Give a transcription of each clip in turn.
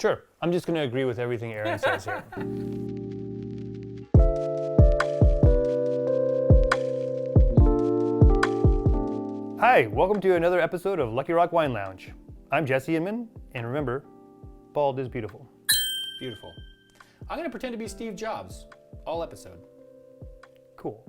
Sure. I'm just going to agree with everything Aaron says here. Hi, welcome to another episode of Lucky Rock Wine Lounge. I'm Jesse Inman, and remember, bald is beautiful. Beautiful. I'm going to pretend to be Steve Jobs all episode. Cool.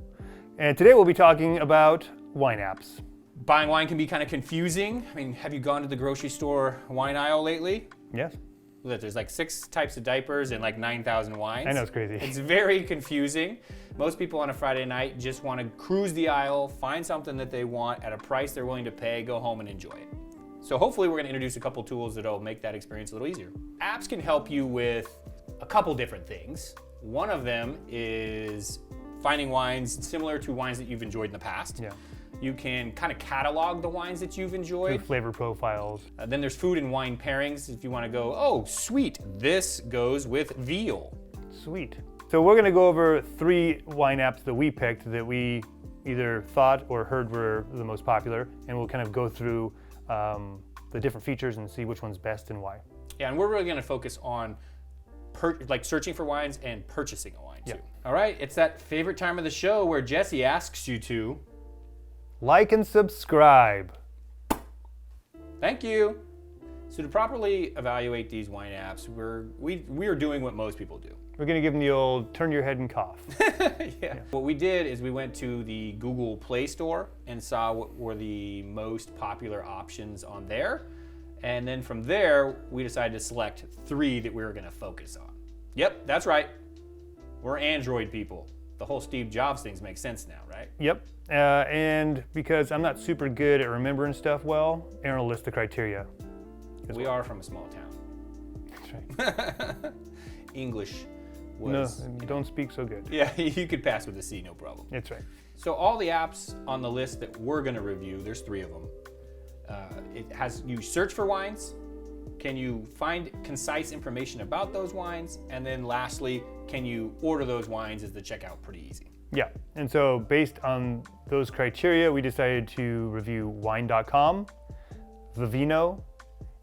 And today we'll be talking about wine apps. Buying wine can be kind of confusing. I mean, have you gone to the grocery store wine aisle lately? Yes? Look, there's like 6 types of diapers and like 9,000 wines. I know, it's crazy. It's very confusing. Most people on a Friday night just want to cruise the aisle, find something that they want at a price they're willing to pay, go home and enjoy it. So hopefully we're going to introduce a couple tools that'll make that experience a little easier. Apps can help you with a couple different things. One of them is finding wines similar to wines that you've enjoyed in the past. Yeah. You can kind of catalog the wines that you've enjoyed. Through flavor profiles. Then there's food and wine pairings. If you want to go, oh, sweet, this goes with veal. Sweet. So we're going to go over 3 wine apps that we picked that we either thought or heard were the most popular, and we'll kind of go through the different features and see which one's best and why. Yeah, and we're really going to focus on searching for wines and purchasing a wine too. Yeah. All right, it's that favorite time of the show where Jesse asks you to like and subscribe. Thank you. So to properly evaluate these wine apps, we are doing what most people do. We're going to give them the old turn your head and cough. Yeah. What we did is we went to the Google Play Store and saw what were the most popular options on there. And then from there, we decided to select 3 that we were going to focus on. Yep, that's right. We're Android people. The whole Steve Jobs things make sense now, right? Yep. And because I'm not super good at remembering stuff well, Aaron will list the criteria. We are from a small town. That's right. English No, was... don't speak so good. Yeah, you could pass with a C, no problem. That's right. So all the apps on the list that we're going to review, there's 3 of them. It has you search for wines. Can you find concise information about those wines? And then lastly, can you order those wines? Is the checkout pretty easy? Yeah. And so based on those criteria, we decided to review wine.com, Vivino,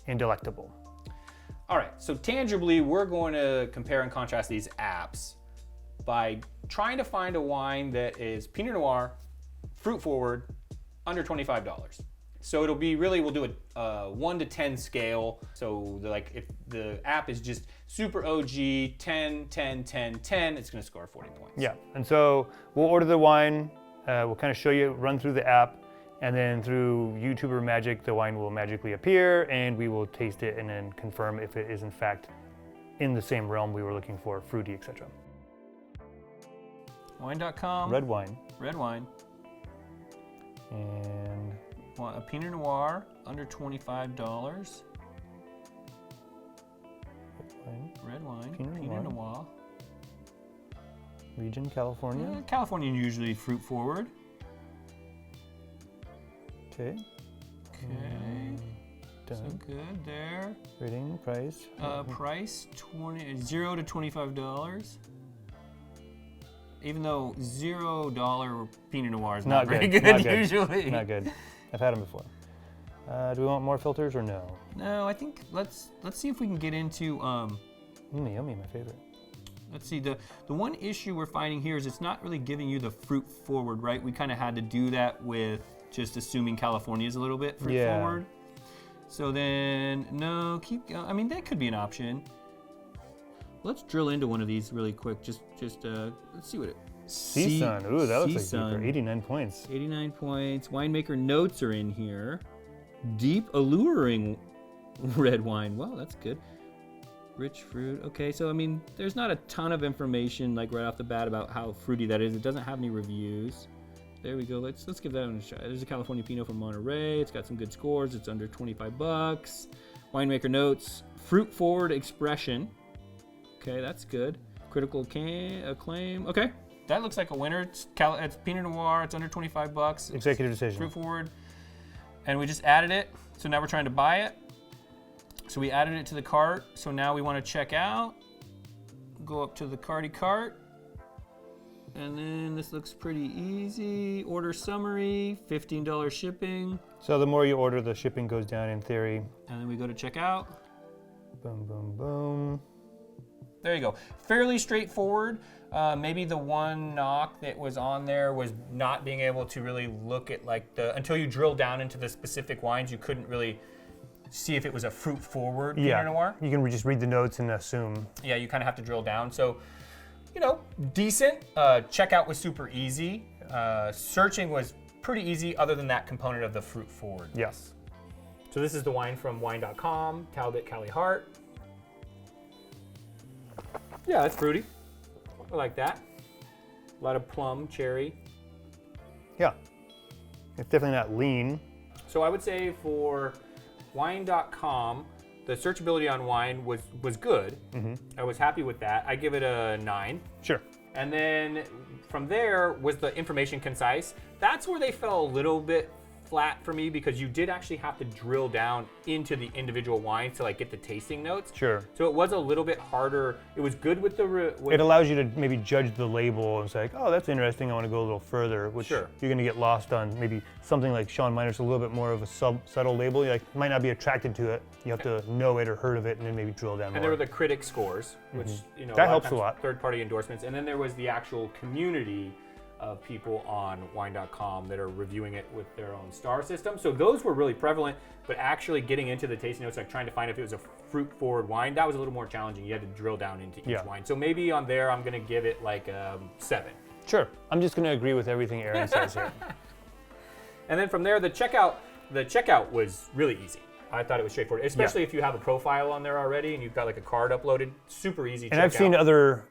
and Delectable. All right, so tangibly, we're going to compare and contrast these apps by trying to find a wine that is Pinot Noir, fruit forward, under $25. So it'll be really, we'll do a 1 to 10 scale. So if the app is just super OG, 10, 10, 10, 10, it's gonna score 40 points. Yeah, and so we'll order the wine, we'll kind of show you, run through the app, and then through YouTuber magic, the wine will magically appear, and we will taste it and then confirm if it is in fact in the same realm we were looking for, fruity, etc. Wine.com. Red wine. Red wine. And A Pinot Noir, under $25. Red wine. Pinot Noir. Region, California. California usually fruit forward. Okay. Okay. So Done. good there. Rating, price. Price 0 to $25. Even though $0 Pinot Noir is not very good Not good. usually. Not good. I've had them before. Do we want more filters or no? No, I think let's see if we can get into Yummy, my favorite. let's see, the one issue we're finding here is it's not really giving you the fruit forward, right? We kind of had to do that with just assuming California is a little bit fruit forward. So then, no, keep going. I mean, that could be an option. Let's drill into one of these really quick. Just let's see what it. CSUN. Ooh, that looks like CSUN. deeper. 89 points. 89 points. Winemaker notes are in here. Deep, alluring red wine. Wow, that's good. Rich fruit. Okay, so I mean, there's not a ton of information like right off the bat about how fruity that is. It doesn't have any reviews. There we go. Let's give that one a try. There's a California Pinot from Monterey. It's got some good scores. It's under $25. Winemaker notes. Fruit forward expression. Okay, that's good. Critical acclaim. Okay, that looks like a winner. It's Pinot Noir. It's under $25. Executive decision. Fruit forward. And we just added it. So now we're trying to buy it. So we added it to the cart. So now we want to check out. Go up to the carty cart. And then this looks pretty easy. Order summary, $15 shipping. So the more you order, the shipping goes down in theory. And then we go to check out. Boom, boom, boom. There you go. Fairly straightforward. Maybe the one knock that was on there was not being able to really look at like until you drill down into the specific wines, you couldn't really see if it was a fruit forward Pinot Noir. You can just read the notes and assume. Yeah, you kind of have to drill down. So, decent. Checkout was super easy. Searching was pretty easy other than that component of the fruit forward. Yes. So this is the wine from wine.com, Talbot Cali Hart. Yeah, it's fruity. I like that. A lot of plum, cherry. Yeah. It's definitely not lean. So I would say for wine.com, the searchability on wine was good. Mm-hmm. I was happy with that. I give it a 9. Sure. And then from there was the information concise. That's where they fell a little bit flat for me because you did actually have to drill down into the individual wines to like get the tasting notes. Sure. So it was a little bit harder. It was good with the... It allows you to maybe judge the label and say, like, oh, that's interesting. I want to go a little further, which Sure. You're going to get lost on. Maybe something like Sean Miner's a little bit more of a subtle label. You might not be attracted to it. You have to know it or heard of it and then maybe drill down more. And there were the critic scores, which, That helps a lot. Third-party endorsements. And then there was the actual community of people on wine.com that are reviewing it with their own star system. So those were really prevalent, but actually getting into the tasting notes, like trying to find if it was a fruit-forward wine, that was a little more challenging. You had to drill down into each wine. So maybe on there, I'm going to give it like 7. Sure. I'm just going to agree with everything Aaron says here. And then from there, the checkout was really easy. I thought it was straightforward, especially if you have a profile on there already and you've got like a card uploaded. Super easy. And I've seen other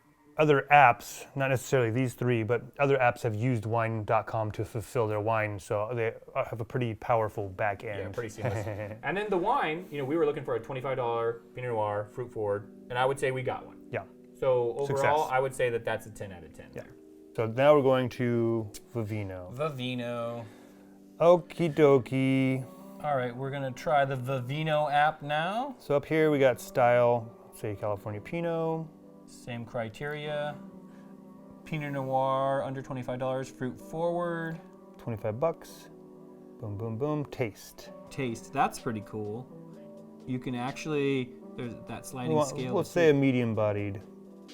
apps, not necessarily these 3, but other apps have used wine.com to fulfill their wine, so they have a pretty powerful back end. Yeah, pretty seamless. And then the wine, we were looking for a $25 Pinot Noir, fruit forward, and I would say we got one. Yeah. So overall, Success. I would say that that's a 10 out of 10. Yeah. So now we're going to Vivino. Vivino. Okie dokie. All right, we're gonna try the Vivino app now. So up here we got style, say California Pinot. Same criteria. Pinot Noir, under $25, fruit forward. $25. Boom, boom, boom. Taste. Taste, that's pretty cool. You can actually, there's that sliding scale. Let's say a medium-bodied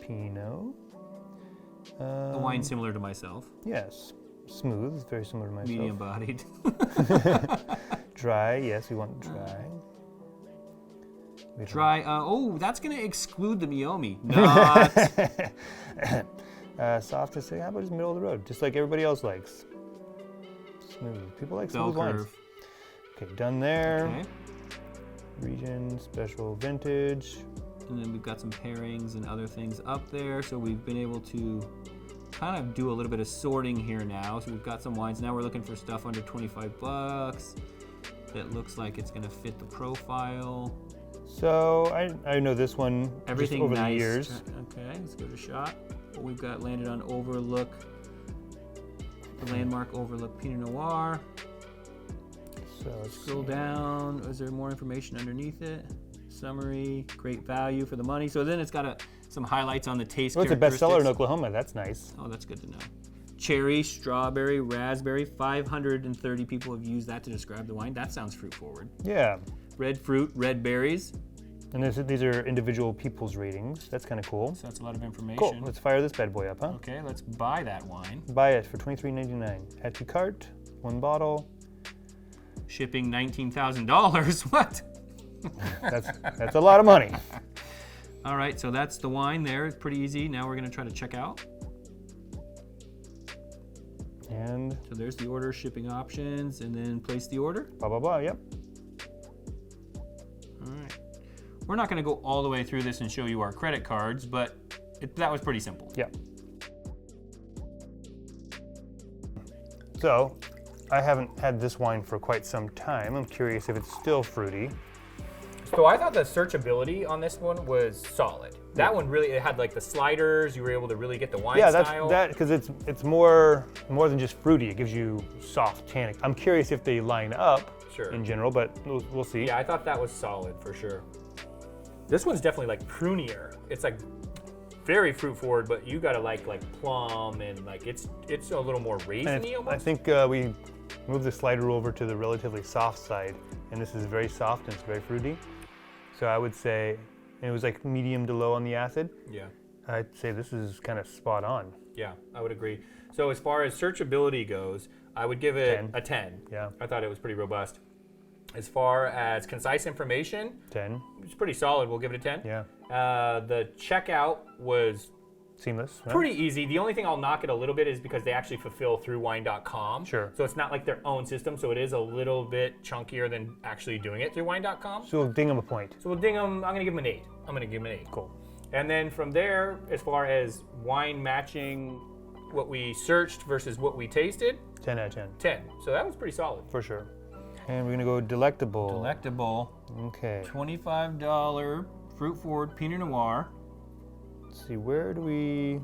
Pinot. A wine similar to myself. Yes. Smooth, very similar to myself. Medium-bodied. Dry, yes, we want dry. Dry, that's going to exclude the Meiomi. Not. Soft to say, how about just middle of the road? Just like everybody else likes. Smooth. People like Bell smooth wines. curve. Okay, done there. Okay. Region, special vintage. And then we've got some pairings and other things up there. So we've been able to kind of do a little bit of sorting here now. So we've got some wines. Now we're looking for stuff under $25 that looks like it's going to fit the profile. So I know this one Everything just over nice. the years. Okay, let's give it a shot. We've got landed on Overlook, the landmark Overlook Pinot Noir. So let's Scroll down. Is there more information underneath it? Summary, great value for the money. So then it's got some highlights on the taste. Well, it's a bestseller in characteristics. Oklahoma. That's nice. Oh, that's good to know. Cherry, strawberry, raspberry. 530 people have used that to describe the wine. That sounds fruit forward. Yeah. Red fruit, red berries. And these are individual people's ratings. That's kind of cool. So that's a lot of information. Cool. Let's fire this bad boy up, huh? Okay, let's buy that wine. Buy it for $23.99. Add to cart. 1 bottle. Shipping $19,000. What? That's a lot of money. All right, so that's the wine there. It's pretty easy. Now we're going to try to check out. And So there's the order, shipping options, and then place the order. blah, blah, blah. Yep. All right. We're not going to go all the way through this and show you our credit cards, but that was pretty simple. Yep. So I haven't had this wine for quite some time. I'm curious if it's still fruity. So I thought the searchability on this one was solid. That one really, it had like the sliders. You were able to really get the wine style. Yeah, because it's more than just fruity. It gives you soft tannic. I'm curious if they line up in general, but we'll see. Yeah, I thought that was solid for sure. This one's definitely like prunier. It's like very fruit forward, but you gotta like plum and like it's a little more raisiny almost. I think we moved the slider over to the relatively soft side, and this is very soft and it's very fruity. So I would say and it was like medium to low on the acid, Yeah. I'd say this is kind of spot on. Yeah, I would agree. So as far as searchability goes, I would give it 10. a 10. Yeah, I thought it was pretty robust. As far as concise information, 10. it's pretty solid. We'll give it a 10. Yeah, The checkout was seamless. Right? pretty easy. The only thing I'll knock it a little bit is because they actually fulfill through wine.com. Sure. So it's not like their own system, so it is a little bit chunkier than actually doing it through wine.com. So we'll ding them a point. So we'll ding them. I'm going to give them an 8. I'm going to give them an 8. Cool. And then from there, as far as wine matching what we searched versus what we tasted, 10 out of 10, 10. So that was pretty solid. for sure. And we're gonna go delectable. Delectable, Okay. $25 fruit forward Pinot Noir. Let's see, where do we?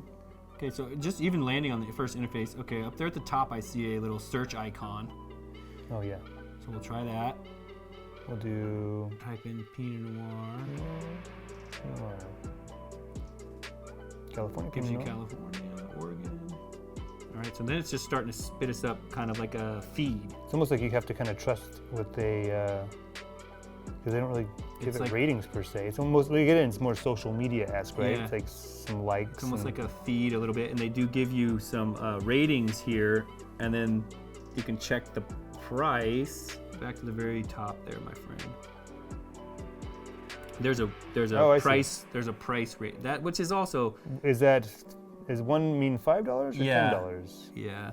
Okay, so just even landing on the first interface. Okay, up there at the top, I see a little search icon. Oh yeah. So we'll try that. We'll do. Type in Pinot Noir. California. Gives you Pinot Noir. California, Oregon. All right, so then it's just starting to spit us up kind of like a feed. It's almost like you have to kind of trust what they, because they don't really give It's it like- ratings per se. It's almost like it's more social media-esque, right? Yeah. It's like some likes. It's almost and- like a feed a little bit, and they do give you some ratings here, and then you can check the price. Back to the very top there, my friend. There's a Oh, I see. price. There's a price rate that which is also Is one mean $5 or Yeah. $10? yeah.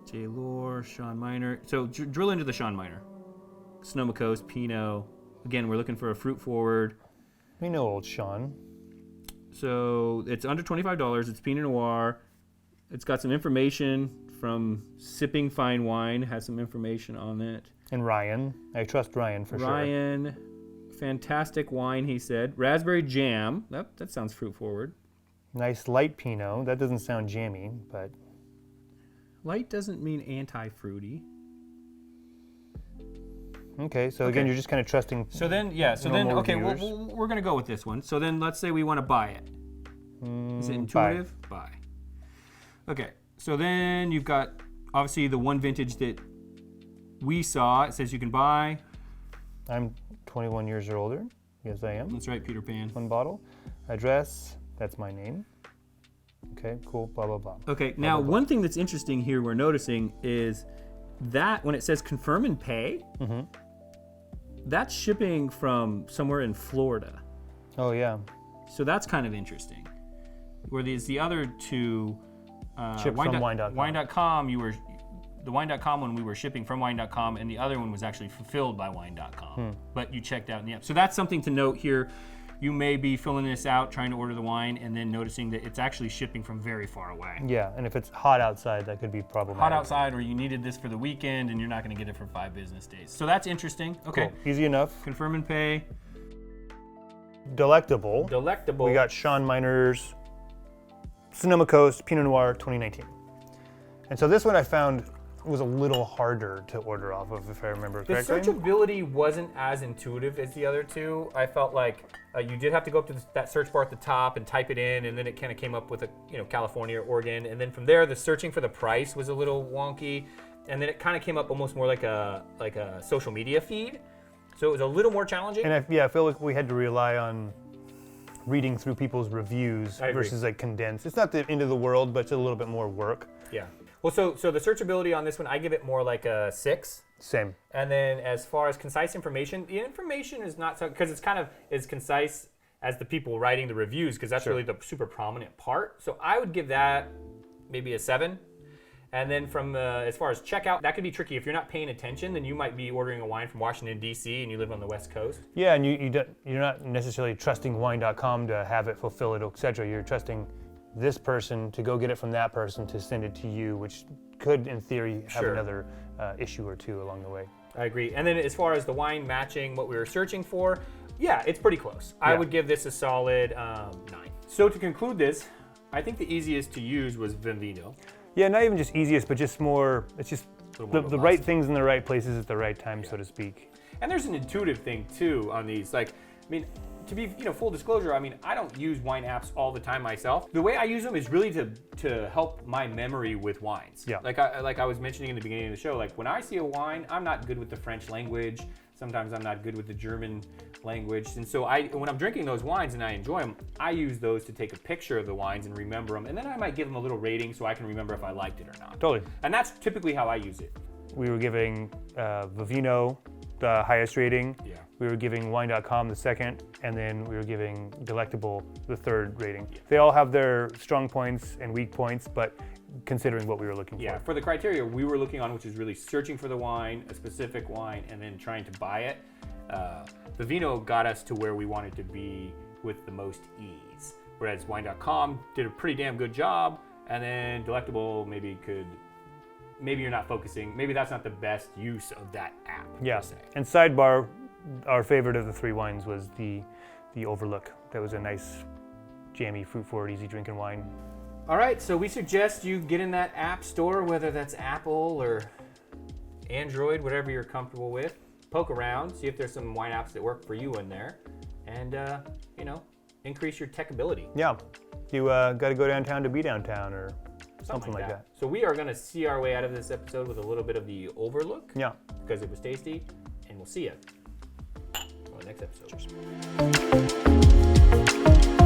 J. Lore, Sean Miner. So drill into the Sean Miner. Sonoma Coast, Pinot. Again, we're looking for a fruit forward. We know old Sean. So it's under $25. It's Pinot Noir. It's got some information from Sipping Fine Wine. Has some information on it. And Ryan. I trust Ryan for sure. Ryan, fantastic wine, he said. Raspberry jam. That sounds fruit forward. Nice light Pinot. That doesn't sound jammy, but Light doesn't mean anti-fruity. okay. So again, Okay. you're just kind of trusting. So then, yeah. So then, Normal okay, reviewers. we're gonna go with this one. So then, let's say we want to buy it. Is it intuitive? Buy. Okay. So then you've got obviously the one vintage that we saw. It says you can buy. I'm 21 years or older. Yes, I am. That's right, Peter Pan. One bottle. Address. That's my name. Okay, cool. Blah blah blah. Okay. Now, one thing that's interesting here we're noticing is that when it says confirm and pay, that's shipping from somewhere in Florida. Oh yeah. So that's kind of interesting. Where the other two, Shipped from wine.com. Wine.com, the wine.com one we were shipping from wine.com, and the other one was actually fulfilled by wine.com. But you checked out in the app. So that's something to note here. You may be filling this out, trying to order the wine, and then noticing that it's actually shipping from very far away. Yeah, and if it's hot outside, that could be problematic. Hot outside, or you needed this for the weekend, and you're not going to get it for 5 business days. So that's interesting. Okay. Cool. Easy enough. Confirm and pay. Delectable. Delectable. We got Sean Miner's Sonoma Coast Pinot Noir 2019. And so this one I found was a little harder to order off of, if I remember The correctly. searchability wasn't as intuitive as the other two. I felt like you did have to go up to that search bar at the top and type it in, and then it kind of came up with California or Oregon, and then from there the searching for the price was a little wonky, and then it kind of came up almost more like a social media feed. So it was a little more challenging. And I feel like we had to rely on reading through people's reviews I agree. versus like condensed. It's not the end of the world, but it's a little bit more work. Yeah. Well, so the searchability on this one, I give it more like a 6. Same. And then as far as concise information, the information is not so, because it's kind of as concise as the people writing the reviews, because that's Sure. really the super prominent part. So I would give that maybe a 7. And then from as far as checkout, that could be tricky. If you're not paying attention, then you might be ordering a wine from Washington, D.C., and you live on the West Coast. Yeah, and you're not necessarily trusting wine.com to have it, fulfill it, etc. You're trusting this person to go get it from that person to send it to you, which could, in theory, have Sure. another issue or two along the way. I agree. And then as far as the wine matching what we were searching for, yeah, it's pretty close. I Yeah. would give this a solid 9. So to conclude this, I think the easiest to use was Vivino. Yeah, not even just easiest, but just more, it's just little the more right robust. things in the right places at the right time, so to speak. And there's an intuitive thing too on these. Like, I mean, to be full disclosure, I mean, I don't use wine apps all the time myself. The way I use them is really to help my memory with wines. Yeah. Like I was mentioning in the beginning of the show, like when I see a wine, I'm not good with the French language. Sometimes I'm not good with the German language. And so when I'm drinking those wines and I enjoy them, I use those to take a picture of the wines and remember them. And then I might give them a little rating so I can remember if I liked it or not. Totally. And that's typically how I use it. We were giving Vivino the highest rating. Yeah. We were giving Wine.com the second, and then we were giving Delectable the third rating. They all have their strong points and weak points, but considering what we were looking Yeah, for. for the criteria we were looking on, which is really searching for the wine, a specific wine, and then trying to buy it, Vivino got us to where we wanted to be with the most ease. Whereas Wine.com did a pretty damn good job, and then Delectable maybe you're not focusing, maybe that's not the best use of that app. Yeah, per se. and sidebar, our favorite of the three wines was the Overlook. That was a nice, jammy, fruit-forward, easy drinking wine. All right, so we suggest you get in that app store, whether that's Apple or Android, whatever you're comfortable with. Poke around, see if there's some wine apps that work for you in there, and increase your tech ability. Yeah, you got to go downtown to be downtown or something like that. So we are going to see our way out of this episode with a little bit of the Overlook, Yeah. because it was tasty, and we'll see you on the next episode. Cheers.